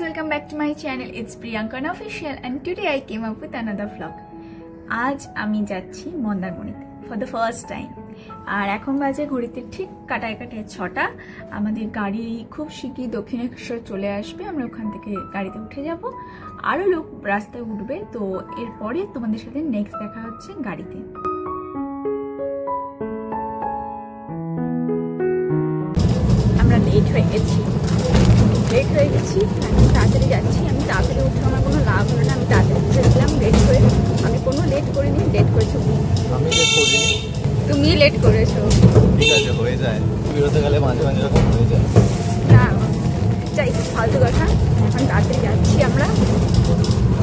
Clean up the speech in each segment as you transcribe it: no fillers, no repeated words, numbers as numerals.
welcome back to my channel. It's Priyanka Official and today I came up with another vlog. আজ আমি যাচ্ছি মন্দারমণিতে for the first time. আর এখন বাজে ঘড়িতে ঠিক কাটায় 6টা। আমাদের গাড়ি খুব শিগগিরই দক্ষিণেশ্বর চলে আসবে। আমরা ওখান থেকে গাড়িতে উঠে যাব। আরো লোক রাস্তায় উঠবে, তো এরপরে তোমাদের সাথে নেক্সট দেখা হচ্ছে গাড়িতে। আমরা লেট হয়ে গেছি। আমি তাড়াতাড়ি যাচ্ছি। আমি তাড়াতাড়ি উঠে আমার কোনো লাভ হলো না। আমি তাড়াতাড়ি উঠেছিলাম লেট হয়ে। আমি কোনো লেট করিনি, লেট করেছো আমি লেট করিনি, তুমি লেট করেছো। ঠিক আছে, হয়ে যায়, বেরোতে গেলে মাঝে মাঝে এরকম হয়ে যায়। না যাই ফালতু কথা। এখন তাড়াতাড়ি যাচ্ছি আমরা।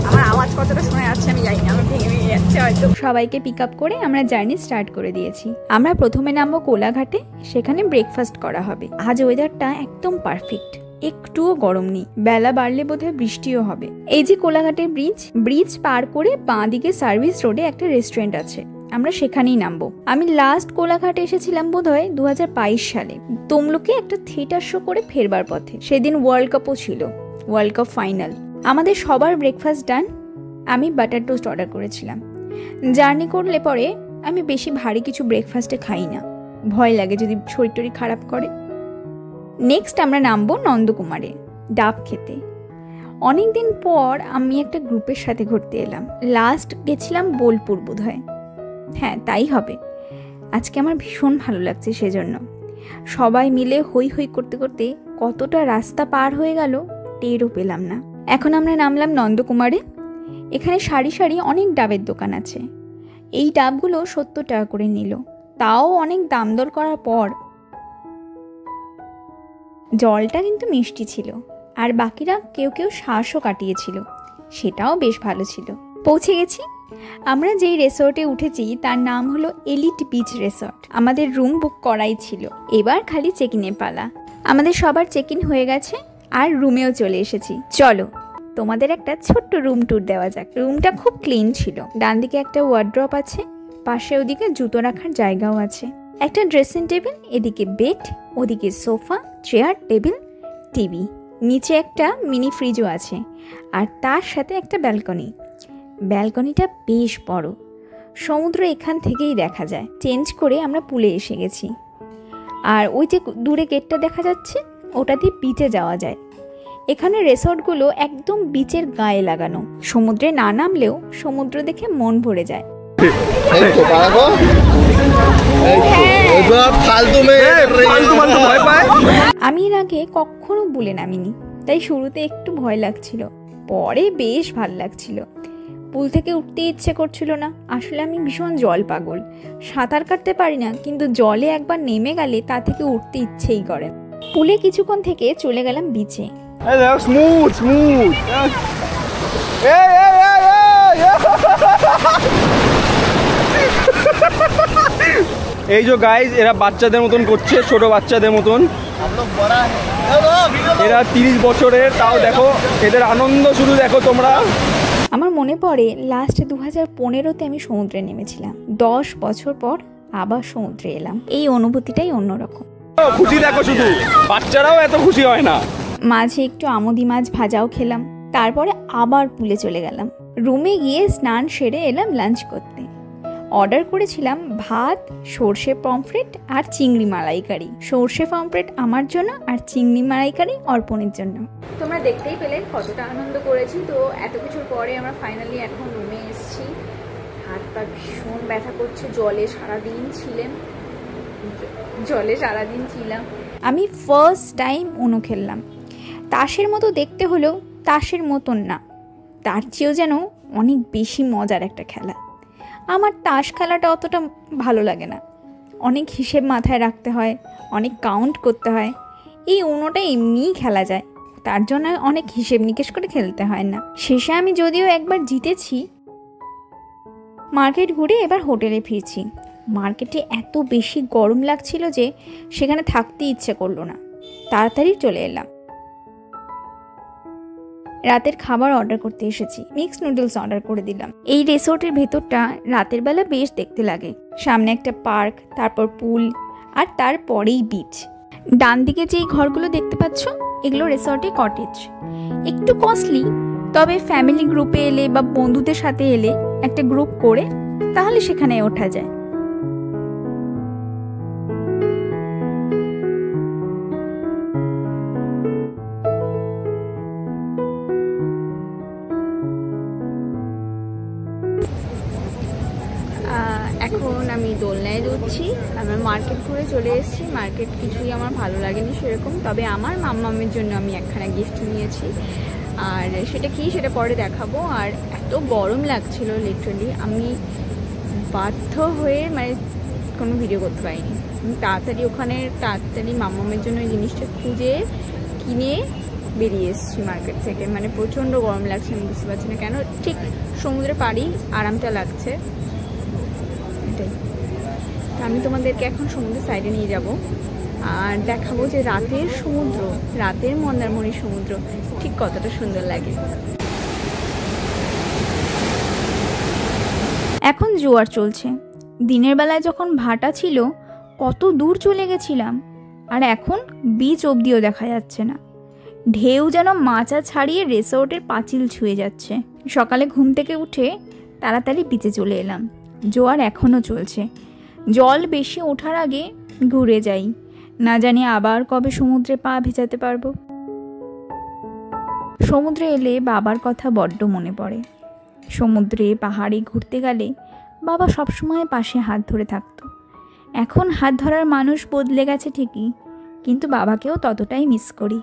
আমার আওয়াজ কতটা শোনা যাচ্ছে আমি জানি না, আমার ভেঙে ভেঙে যাচ্ছে হয়তো। সবাইকে পিক আপ করে আমরা জার্নি স্টার্ট করে দিয়েছি। আমরা প্রথমে নামবো কোলাঘাটে, সেখানে ব্রেকফাস্ট করা হবে। আজ ওয়েদারটা একদম পারফেক্ট, একটুও গরম নেই। বেলা বাড়লে বোধহয় বৃষ্টিও হবে। এই যে কোলাঘাটের ব্রিজ পার করে বাঁ দিকে সার্ভিস রোডে একটা রেস্টুরেন্ট আছে, আমরা সেখানেই নামবো। আমি লাস্ট কোলাঘাটে এসেছিলাম বোধহয় 2022 সালে, তমলুকে একটা থিয়েটার শো করে ফেরবার পথে। সেদিন ওয়ার্ল্ড কাপও ছিল, ওয়ার্ল্ড কাপ ফাইনাল। আমাদের সবার ব্রেকফাস্ট ডান। আমি বাটার টোস্ট অর্ডার করেছিলাম। জার্নি করলে পরে আমি বেশি ভারী কিছু ব্রেকফাস্টে খাই না, ভয় লাগে যদি শরীর টরীর খারাপ করে। নেক্সট আমরা নামবো নন্দকুমারে ডাব খেতে। অনেকদিন পর আমি একটা গ্রুপের সাথে ঘুরতে এলাম। লাস্ট গেছিলাম বোলপুর বোধহয়, হ্যাঁ তাই হবে। আজকে আমার ভীষণ ভালো লাগছে সেজন্য। সবাই মিলে হই হই করতে করতে কতটা রাস্তা পার হয়ে গেল টেরও পেলাম না। এখন আমরা নামলাম নন্দকুমারে। এখানে সারি সারি অনেক ডাবের দোকান আছে। এই ডাবগুলো 70 টাকা করে নিল, তাও অনেক দাম দর করার পর। জলটা কিন্তু মিষ্টি ছিল, আর বাকিরা কেউ কেউ শ্বাসও কাটিয়েছিল, সেটাও বেশ ভালো ছিল। পৌঁছে গেছি। আমরা যেই রিসর্টে উঠেছি তার নাম হলো এলিট বিচ রিসর্ট। আমাদের রুম বুক করাই ছিল, এবার খালি চেক ইনের পালা। আমাদের সবার চেক ইন হয়ে গেছে আর রুমেও চলে এসেছি। চলো তোমাদের একটা ছোট্ট রুম ট্যুর দেওয়া যাক। রুমটা খুব ক্লিন ছিল। ডান দিকে একটা ওয়ার্ড্রপ আছে, পাশে ওদিকে জুতো রাখার জায়গাও আছে। একটা ড্রেসিং টেবিল, এদিকে বেড, ওদিকে সোফা, চেয়ার, টেবিল, টিভি, নিচে একটা মিনি ফ্রিজও আছে, আর তার সাথে একটা ব্যালকনি। ব্যালকনিটা বেশ বড়, সমুদ্র এখান থেকেই দেখা যায়। চেঞ্জ করে আমরা পুলে এসে গেছি। আর ওই যে দূরে গেটটা দেখা যাচ্ছে, ওটা দিয়ে বিচে যাওয়া যায়। এখানে রিসর্টগুলো একদম বিচের গায়ে লাগানো। সমুদ্রে না নামলেও সমুদ্র দেখে মন ভরে যায়। আমি এর আগে কখনো বুলে নামিনি, তাই শুরুতে একটু ভয় লাগছিল, পরে বেশ ভাল লাগছিল। পুল থেকে উঠতে ইচ্ছে করছিল না। আসলে আমি ভীষণ জল পাগল, সাঁতার কাটতে পারি না, কিন্তু জলে একবার নেমে গেলে তা থেকে উঠতে ইচ্ছেই করে। পুলে কিছুক্ষণ থেকে চলে গেলাম বিচে। এই যে গাইজ, এরা বাচ্চাদের মতন করছে, ছোট বাচ্চাদের মতন। এরা 30 বছরের, তাও দেখো এদের আনন্দ শুধু দেখো তোমরা। আমার মনে পড়ে লাস্ট 2015-তে আমি সমুদ্রে নেমেছিলাম। 10 বছর পর আবার সমুদ্রে এলাম। এই অনুভূতিটাই অন্যরকম। খুশি দেখো শুধু, বাচ্চারাও এত খুশি হয় না। মাঝে একটু আমুদি মাছ ভাজাও খেলাম, তারপরে আবার পুলে চলে গেলাম। রুমে গিয়ে স্নান সেরে এলাম লাঞ্চ করতে। অর্ডার করেছিলাম ভাত, সর্ষে পমফ্রেট আর চিংড়ি মালাইকারি। সর্ষে পমফ্রেট আমার জন্য আর চিংড়ি মালাইকারি অর্পণের জন্য। তোমরা দেখতেই পেলে কতটা আনন্দ করেছি। তো এত কিছুর পরে আমরা ফাইনালি এখন রুমে এসেছি। হাত পা ভীষণ ব্যথা করছে, জলে সারাদিন ছিলাম। আমি ফার্স্ট টাইম উনো খেললাম। তাসের মতো দেখতে হলেও তাসের মতন না, তার চেয়েও যেন অনেক বেশি মজার একটা খেলা। আমার তাস খেলাটা অতটা ভালো লাগে না, অনেক হিসেব মাথায় রাখতে হয়, অনেক কাউন্ট করতে হয়। এই উনোটা এমনিই খেলা যায়, তার জন্য অনেক হিসেব নিকেশ করে খেলতে হয় না। শেষে আমি যদিও একবার জিতেছি। মার্কেট ঘুরে এবার হোটেলে ফিরছি। মার্কেটে এত বেশি গরম লাগছিল যে সেখানে থাকতে ইচ্ছে করলো না, তাড়াতাড়ি চলে এলাম। রাতের খাবার অর্ডার করতে এসেছি। মিক্সড নুডলস অর্ডার করে দিলাম। এই রিসোর্টের ভেতরটা রাতের বেলা বেশ দেখতে লাগে। সামনে একটা পার্ক, তারপর পুল, আর তারপরেই বিচ। ডান দিকে যেই ঘরগুলো দেখতে পাচ্ছ এগুলো রিসর্টে কটেজ, একটু কস্টলি, তবে ফ্যামিলি গ্রুপে এলে বা বন্ধুদের সাথে এলে একটা গ্রুপ করে তাহলে সেখানে ওঠা যায়। এখন আমি দোলনায় দুধছি। আমার মার্কেট ঘুরে চলে এসেছি। মার্কেট কিছুই আমার ভালো লাগেনি সেরকম, তবে আমার মাম্মামের জন্য আমি একখানা গিফট নিয়েছি, আর সেটা কি সেটা পরে দেখাবো। আর এত গরম লাগছিল লিটারালি, আমি বাধ্য হয়ে মানে কোনো ভিডিও করতে পারিনি। আমি তাড়াতাড়ি মাম্মামের জন্য ওই জিনিসটা খুঁজে কিনে বেরিয়ে এসেছি মার্কেট থেকে। মানে প্রচণ্ড গরম লাগছে, আমি বুঝতে পারছি না কেন। ঠিক সমুদ্রে পাড়ি আরামটা লাগছে, আমি তোমাদেরকে এখন সমুদ্রের সাইডে নিয়ে যাব আর দেখাবো যে রাতের সমুদ্র, রাতের মন্দারমণি সমুদ্র ঠিক কতটা সুন্দর লাগে। এখন জোয়ার চলছে। দিনের বেলায় যখন ভাটা ছিল কত দূর চলে গেছিলাম, আর এখন বিচ অবধিও দেখা যাচ্ছে না। ঢেউ যেন মাচা ছাড়িয়ে রিসোর্টের পাঁচিল ছুঁয়ে যাচ্ছে। সকালে ঘুম থেকে উঠে তাড়াতাড়ি বিচে চলে এলাম। জোয়ার এখনও চলছে। জল বেশি ওঠার আগে ঘুরে যাই, না জানি আবার কবে সমুদ্রে পা ভেজাতে পারবো। সমুদ্রে এলে বাবার কথা বড্ড মনে পড়ে। সমুদ্রে পাহাড়ে ঘুরতে গেলে বাবা সবসময় পাশে হাত ধরে থাকতো। এখন হাত ধরার মানুষ বদলে গেছে ঠিকই, কিন্তু বাবাকেও ততটাই মিস করি।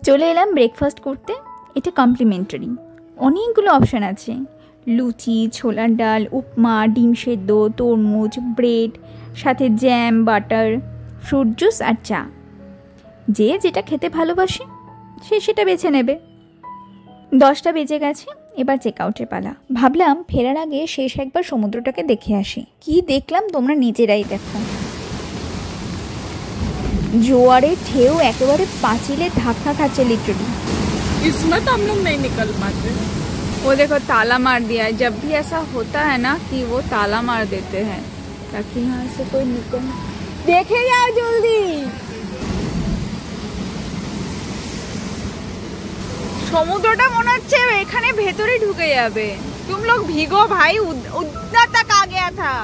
চলে এলাম ব্রেকফাস্ট করতে। এটা কমপ্লিমেন্টারি, অনেকগুলো অপশান আছে। লুচি, ছোলার ডাল, উপমা, ডিম সেদ্ধ, তরমুজ, ব্রেড, সাথে জ্যাম, বাটার, ফ্রুট জুস আর চা। যে যেটা খেতে ভালোবাসে সে সেটা বেছে নেবে। 10টা বেজে গেছে, এবার চেক আউটের পালা। ভাবলাম ফেরার আগে শেষ একবার সমুদ্রটাকে দেখে আসি। কি দেখলাম তোমরা নিজেরাই দেখো। জোয়ারের ঢেউ একেবারে পাঁচিলে ধাক্কা খাচ্ছে লিটারালি। इसमें तो हम लोग नहीं निकल पाते। वो देखो ताला मार दिया है। जब भी ऐसा होता है ना कि वो ताला मार देते हैं ताकि यहाँ से कोई निकल। देखे जाओ जल्दी, সমুদ্রটা মনে হচ্ছে এখানে ভেতরে ঢুকে যাবে। तुम लोग भीगो भाई, उधर तक आ गया था।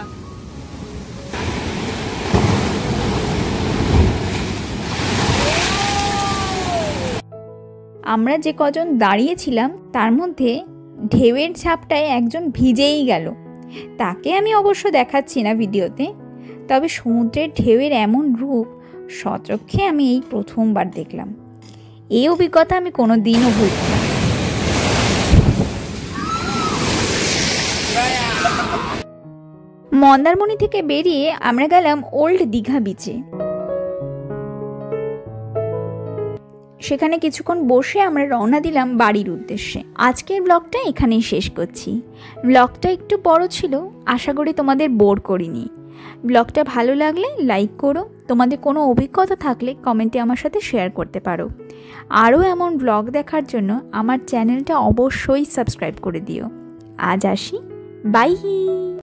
আমরা যে কজন দাঁড়িয়েছিলাম তার মধ্যে ঢেউয়ের ঝাপটায় একজন ভিজেই গেল। তাকে আমি অবশ্য দেখাচ্ছি না ভিডিওতে, তবে সমুদ্রের ঢেউয়ের এমন রূপ সচক্ষে আমি এই প্রথমবার দেখলাম। এই অভিজ্ঞতা আমি কোনো দিনও ভুলব না। মন্দারমণি থেকে বেরিয়ে আমরা গেলাম ওল্ড দীঘা বিচে। সেখানে কিছুক্ষণ বসে আমরা রওনা দিলাম বাড়ির উদ্দেশ্যে। আজকের ব্লগটা এখানেই শেষ করছি। ব্লগটা একটু বড় ছিল, আশা করি তোমাদের বোর করিনি। ব্লগটা ভালো লাগলে লাইক করো, তোমাদের কোনো অভিজ্ঞতা থাকলে কমেন্টে আমার সাথে শেয়ার করতে পারো। আরও এমন ব্লগ দেখার জন্য আমার চ্যানেলটা অবশ্যই সাবস্ক্রাইব করে দিও। আজ আসি, বাই।